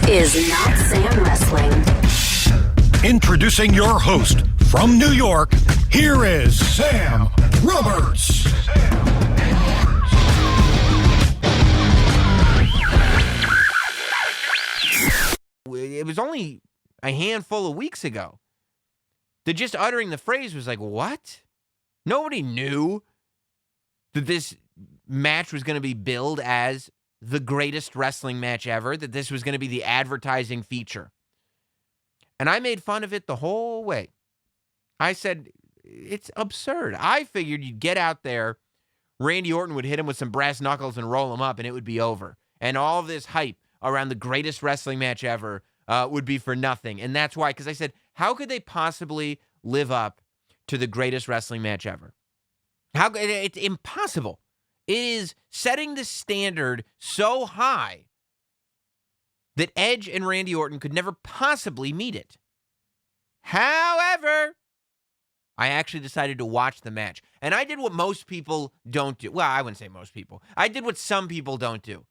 is Notsam Wrestling. Introducing your host from New York, here is Sam Roberts. It was only a handful of weeks ago that just uttering the phrase was like, what? Nobody knew that this match was going to be billed as the greatest wrestling match ever, that this was going to be the advertising feature. And I made fun of it the whole way. I said, it's absurd. I figured you'd get out there, Randy Orton would hit him with some brass knuckles and roll him up, and it would be over. And all of this hype around the greatest wrestling match ever would be for nothing. And that's why, because I said, how could they possibly live up to the greatest wrestling match ever? It's impossible. It is setting the standard so high that Edge and Randy Orton could never possibly meet it. However, I actually decided to watch the match. And I did what most people don't do. Well, I wouldn't say most people. I did what some people don't do.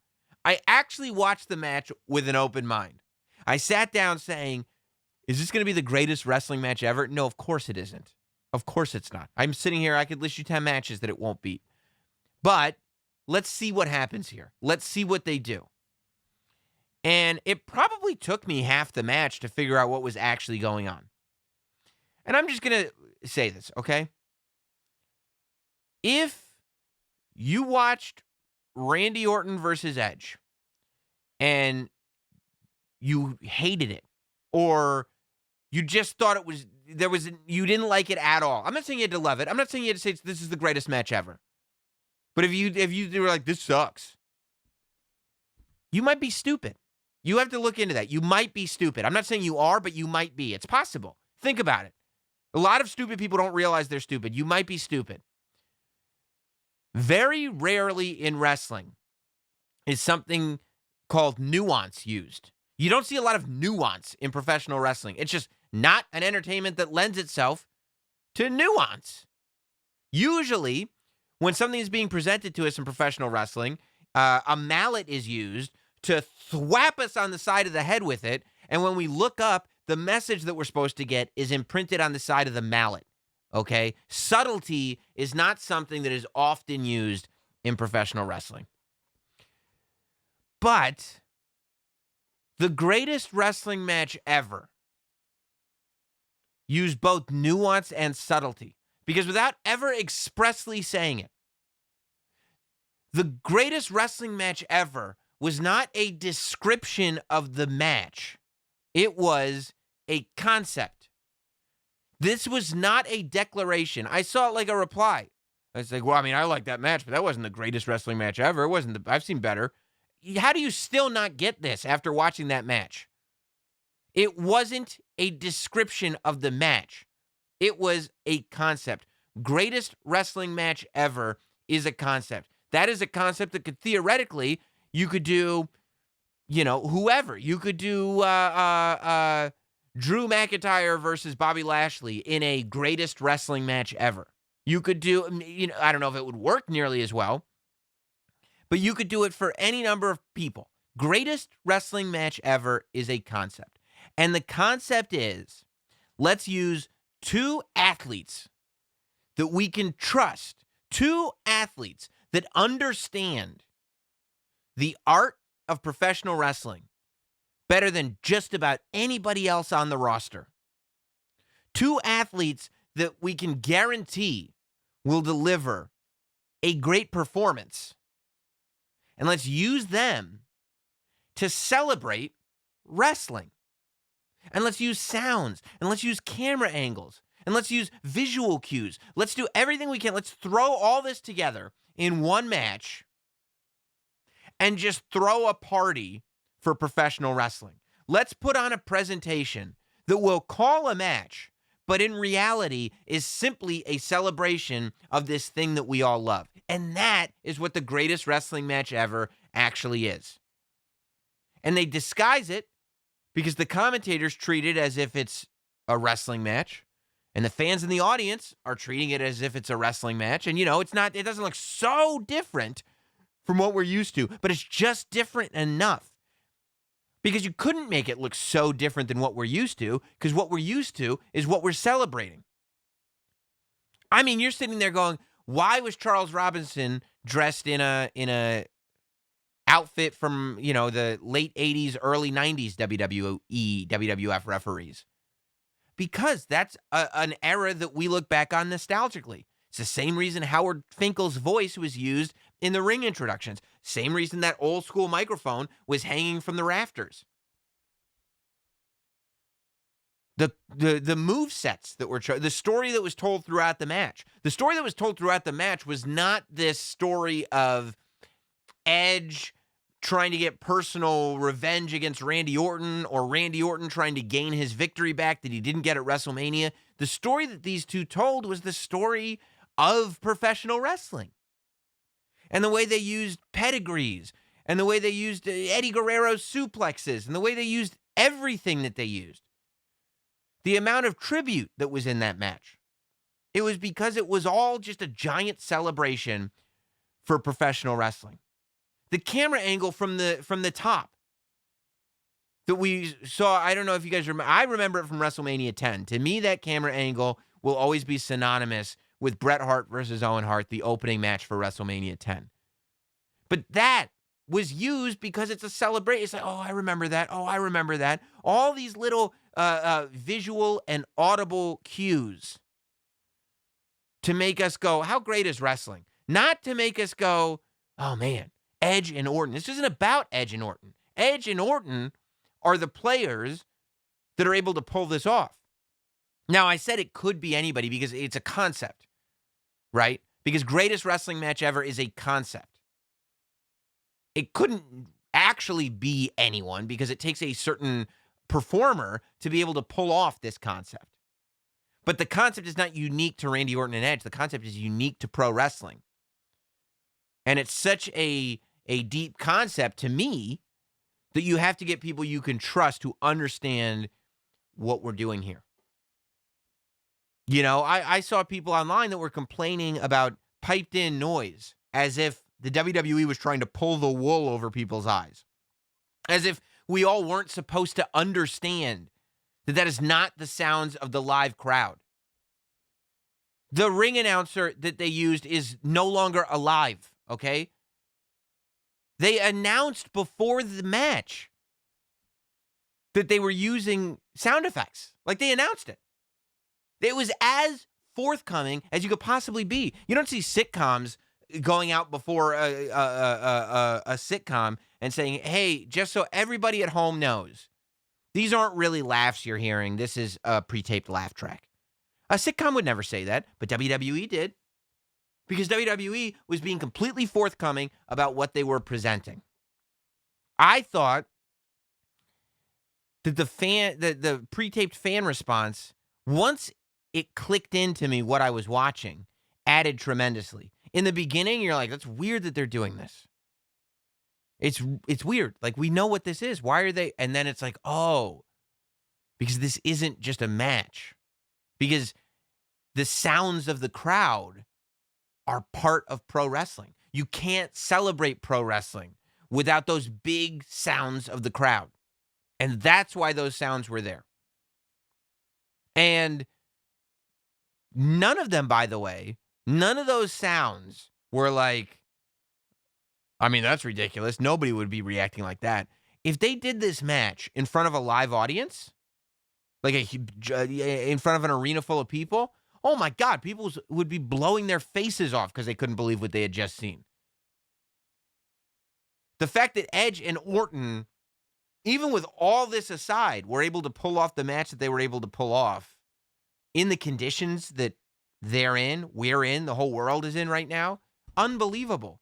I actually watched the match with an open mind. I sat down saying, is this going to be the greatest wrestling match ever? No, of course it isn't. Of course it's not. I'm sitting here, I could list you 10 matches that it won't beat. But let's see what happens here. Let's see what they do. And it probably took me half the match to figure out what was actually going on. And I'm just going to say this, okay? If you watched Randy Orton versus Edge and you hated it, or you just thought you didn't like it at all. I'm not saying you had to love it. I'm not saying you had to say this is the greatest match ever. But if you were like, this sucks, you might be stupid. You have to look into that. You might be stupid. I'm not saying you are, but you might be. It's possible. Think about it. A lot of stupid people don't realize they're stupid. You might be stupid. Very rarely in wrestling is something called nuance used. You don't see a lot of nuance in professional wrestling. It's just not an entertainment that lends itself to nuance. Usually, when something is being presented to us in professional wrestling, a mallet is used to thwap us on the side of the head with it, and when we look up, the message that we're supposed to get is imprinted on the side of the mallet, okay? Subtlety is not something that is often used in professional wrestling. But the greatest wrestling match ever used both nuance and subtlety, because without ever expressly saying it, the greatest wrestling match ever was not a description of the match. It was a concept. This was not a declaration. I saw it like a reply. I was like, well, I mean, I like that match, but that wasn't the greatest wrestling match ever. It wasn't. I've seen better. How do you still not get this after watching that match? It wasn't a description of the match. It was a concept. Greatest wrestling match ever is a concept. That is a concept that could theoretically, you could do, whoever. You could do Drew McIntyre versus Bobby Lashley in a greatest wrestling match ever. You could do, I don't know if it would work nearly as well, but you could do it for any number of people. Greatest wrestling match ever is a concept. And the concept is, let's use two athletes that we can trust, two athletes that understand the art of professional wrestling better than just about anybody else on the roster. Two athletes that we can guarantee will deliver a great performance. And let's use them to celebrate wrestling. And let's use sounds, and let's use camera angles, and let's use visual cues. Let's do everything we can. Let's throw all this together in one match and just throw a party for professional wrestling. Let's put on a presentation that will call a match, but in reality is simply a celebration of this thing that we all love. And that is what the greatest wrestling match ever actually is. And they disguise it because the commentators treat it as if it's a wrestling match, and the fans in the audience are treating it as if it's a wrestling match. And, it doesn't look so different from what we're used to, but it's just different enough. Because you couldn't make it look so different than what we're used to, because what we're used to is what we're celebrating. I mean, you're sitting there going, why was Charles Robinson dressed in a outfit from, the late 80s, early 90s WWE, WWF referees? Because that's an era that we look back on nostalgically. It's the same reason Howard Finkel's voice was used in the ring introductions. Same reason that old school microphone was hanging from the rafters. The move sets that were the story that was told throughout the match. The story that was told throughout the match was not this story of Edge trying to get personal revenge against Randy Orton, or Randy Orton trying to gain his victory back that he didn't get at WrestleMania. The story that these two told was the story of professional wrestling. And the way they used pedigrees, and the way they used Eddie Guerrero's suplexes, and the way they used everything that they used. The amount of tribute that was in that match. It was because it was all just a giant celebration for professional wrestling. The camera angle from the top that we saw, I don't know if you guys remember. I remember it from WrestleMania 10. To me, that camera angle will always be synonymous with Bret Hart versus Owen Hart, the opening match for WrestleMania 10. But that was used because it's a celebration. It's like, oh, I remember that. Oh, I remember that. All these little visual and audible cues to make us go, how great is wrestling? Not to make us go, oh, man, Edge and Orton. This isn't about Edge and Orton. Edge and Orton are the players that are able to pull this off. Now, I said it could be anybody because it's a concept, right? Because greatest wrestling match ever is a concept. It couldn't actually be anyone because it takes a certain performer to be able to pull off this concept. But the concept is not unique to Randy Orton and Edge. The concept is unique to pro wrestling. And it's such a deep concept to me that you have to get people you can trust who understand what we're doing here. I saw people online that were complaining about piped in noise as if the WWE was trying to pull the wool over people's eyes. As if we all weren't supposed to understand that is not the sounds of the live crowd. The ring announcer that they used is no longer alive, okay? They announced before the match that they were using sound effects. Like, they announced it. It was as forthcoming as you could possibly be. You don't see sitcoms going out before a sitcom and saying, hey, just so everybody at home knows, these aren't really laughs you're hearing. This is a pre-taped laugh track. A sitcom would never say that, but WWE did. Because WWE was being completely forthcoming about what they were presenting. I thought that the pre-taped fan response, once it clicked into me what I was watching, added tremendously. In the beginning, you're like, that's weird that they're doing this. It's weird. Like, we know what this is. Why are they? And then it's like, oh, because this isn't just a match. Because the sounds of the crowd are part of pro wrestling. You can't celebrate pro wrestling without those big sounds of the crowd. And that's why those sounds were there. And none of them, by the way, none of those sounds were like, I mean, that's ridiculous. Nobody would be reacting like that. If they did this match in front of a live audience, like in front of an arena full of people, oh my God, people would be blowing their faces off because they couldn't believe what they had just seen. The fact that Edge and Orton, even with all this aside, were able to pull off the match that they were able to pull off in the conditions that they're in, we're in, the whole world is in right now, unbelievable.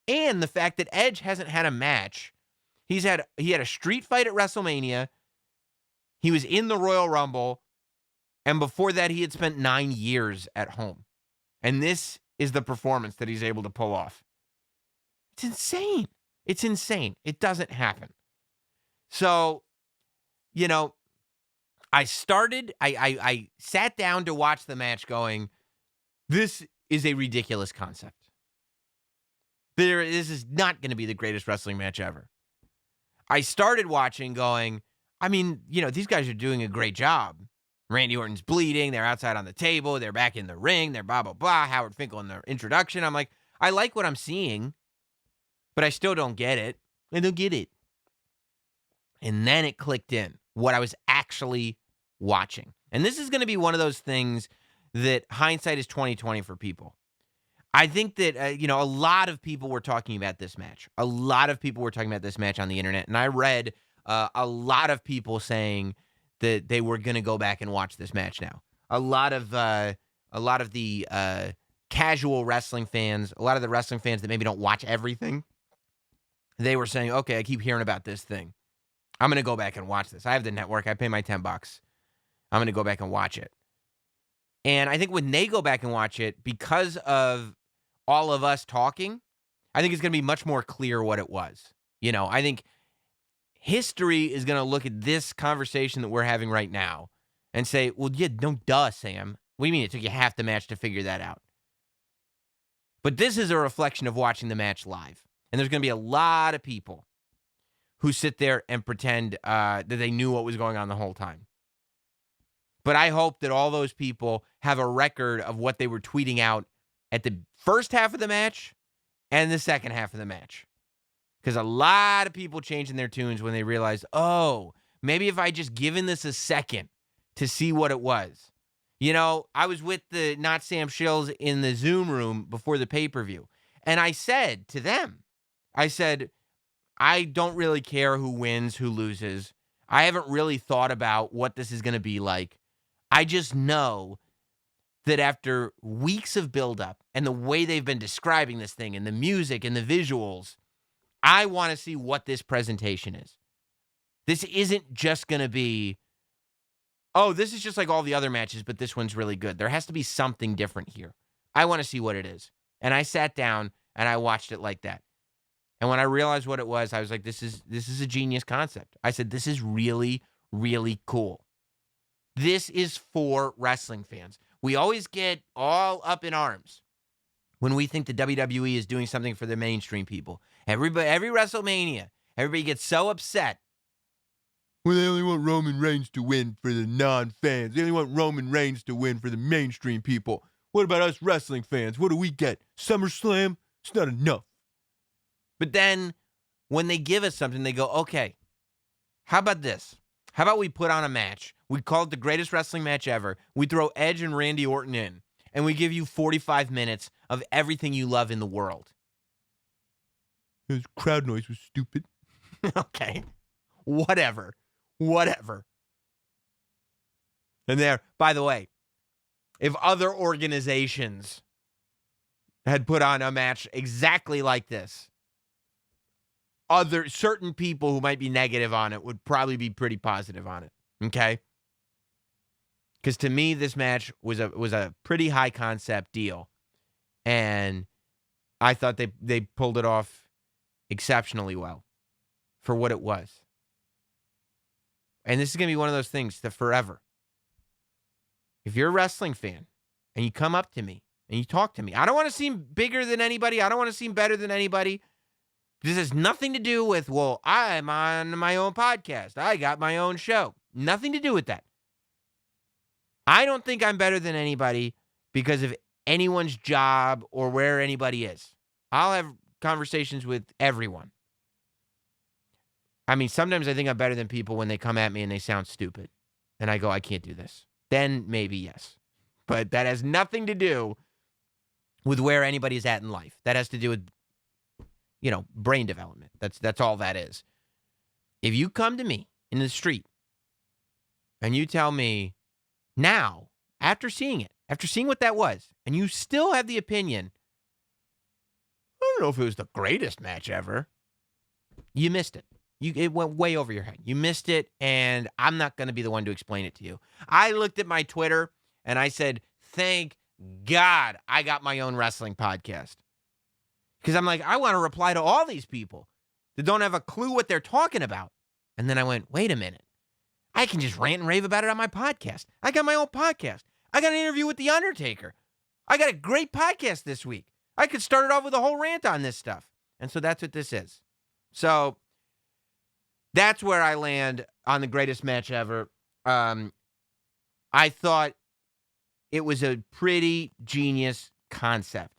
And the fact that Edge hasn't had a match. He had a street fight at WrestleMania. He was in the Royal Rumble. And before that, he had spent 9 years at home. And this is the performance that he's able to pull off. It's insane. It's insane. It doesn't happen. So, I sat down to watch the match going, this is a ridiculous concept. This is not going to be the greatest wrestling match ever. I started watching going, I mean, these guys are doing a great job. Randy Orton's bleeding. They're outside on the table. They're back in the ring. They're blah, blah, blah. Howard Finkel in the introduction. I'm like, I like what I'm seeing, but I still don't get it. I don't get it. And then it clicked in what I was actually watching. And this is going to be one of those things that hindsight is 20/20 for people. I think that, a lot of people were talking about this match. A lot of people were talking about this match on the internet. And I read a lot of people saying that they were going to go back and watch this match now. A lot of the casual wrestling fans, a lot of the wrestling fans that maybe don't watch everything, they were saying, okay, I keep hearing about this thing. I'm going to go back and watch this. I have the network. I pay my $10. I'm going to go back and watch it. And I think when they go back and watch it, because of all of us talking, I think it's going to be much more clear what it was. I think history is going to look at this conversation that we're having right now and say, well, yeah, no duh, Sam. What do you mean it took you half the match to figure that out? But this is a reflection of watching the match live. And there's going to be a lot of people who sit there and pretend that they knew what was going on the whole time. But I hope that all those people have a record of what they were tweeting out at the first half of the match and the second half of the match. Because a lot of people changing their tunes when they realized, oh, maybe if I just given this a second to see what it was. I was with the Not Sam Shills in the Zoom room before the pay-per-view. And I said to them, I don't really care who wins, who loses. I haven't really thought about what this is going to be like. I just know that after weeks of buildup and the way they've been describing this thing and the music and the visuals, I want to see what this presentation is. This isn't just going to be, oh, this is just like all the other matches, but this one's really good. There has to be something different here. I want to see what it is. And I sat down and I watched it like that. And when I realized what it was, I was like, this is a genius concept. I said, this is really, really cool. This is for wrestling fans. We always get all up in arms when we think the WWE is doing something for the mainstream people. Every WrestleMania, everybody gets so upset. Well, they only want Roman Reigns to win for the non-fans. They only want Roman Reigns to win for the mainstream people. What about us wrestling fans? What do we get? SummerSlam? It's not enough. But then when they give us something, they go, okay, how about this? How about we put on a match? We call it the greatest wrestling match ever. We throw Edge and Randy Orton in, and we give you 45 minutes of everything you love in the world. His crowd noise was stupid. Okay. Whatever. And there, by the way, if other organizations had put on a match exactly like this, certain people who might be negative on it would probably be pretty positive on it. Okay? Because to me, this match was a pretty high concept deal. And I thought they pulled it off exceptionally well for what it was. And this is going to be one of those things that forever. If you're a wrestling fan and you come up to me and you talk to me, I don't want to seem bigger than anybody. I don't want to seem better than anybody. This has nothing to do with, well, I'm on my own podcast. I got my own show. Nothing to do with that. I don't think I'm better than anybody because of anyone's job or where anybody is. I'll have conversations with everyone. I mean, sometimes I think I'm better than people when they come at me and they sound stupid. And I go, I can't do this. Then maybe yes. But that has nothing to do with where anybody's at in life. That has to do with, brain development. That's all that is. If you come to me in the street and you tell me now, after seeing what that was, and you still have the opinion, I don't know if it was the greatest match ever, you missed it. It went way over your head. You missed it, and I'm not going to be the one to explain it to you. I looked at my Twitter, and I said, thank God I got my own wrestling podcast. Because I'm like, I want to reply to all these people that don't have a clue what they're talking about. And then I went, wait a minute. I can just rant and rave about it on my podcast. I got my own podcast. I got an interview with The Undertaker. I got a great podcast this week. I could start it off with a whole rant on this stuff. And so that's what this is. So That's where I land on the greatest match ever. I thought it was a pretty genius concept.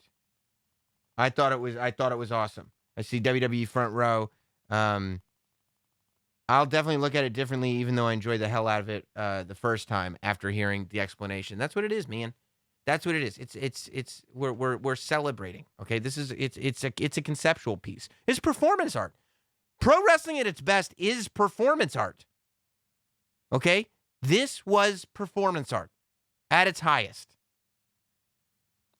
I thought it was awesome. I see WWE Front Row. I'll definitely look at it differently, even though I enjoyed the hell out of it the first time after hearing the explanation. That's what it is, man. That's what it is. It's we're celebrating. Okay, it's a conceptual piece. It's performance art. Pro wrestling at its best is performance art. Okay, this was performance art at its highest.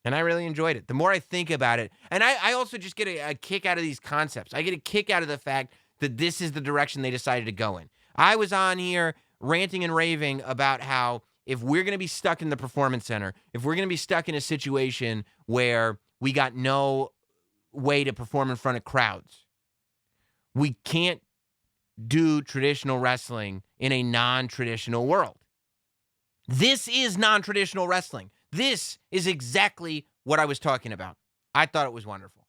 And I really enjoyed it. The more I think about it, and I also just get a kick out of these concepts. I get a kick out of the fact that this is the direction they decided to go in. I was on here ranting and raving about how if we're going to be stuck in the performance center, if we're going to be stuck in a situation where we got no way to perform in front of crowds, we can't do traditional wrestling in a non-traditional world. This is non-traditional wrestling. This is exactly what I was talking about. I thought it was wonderful.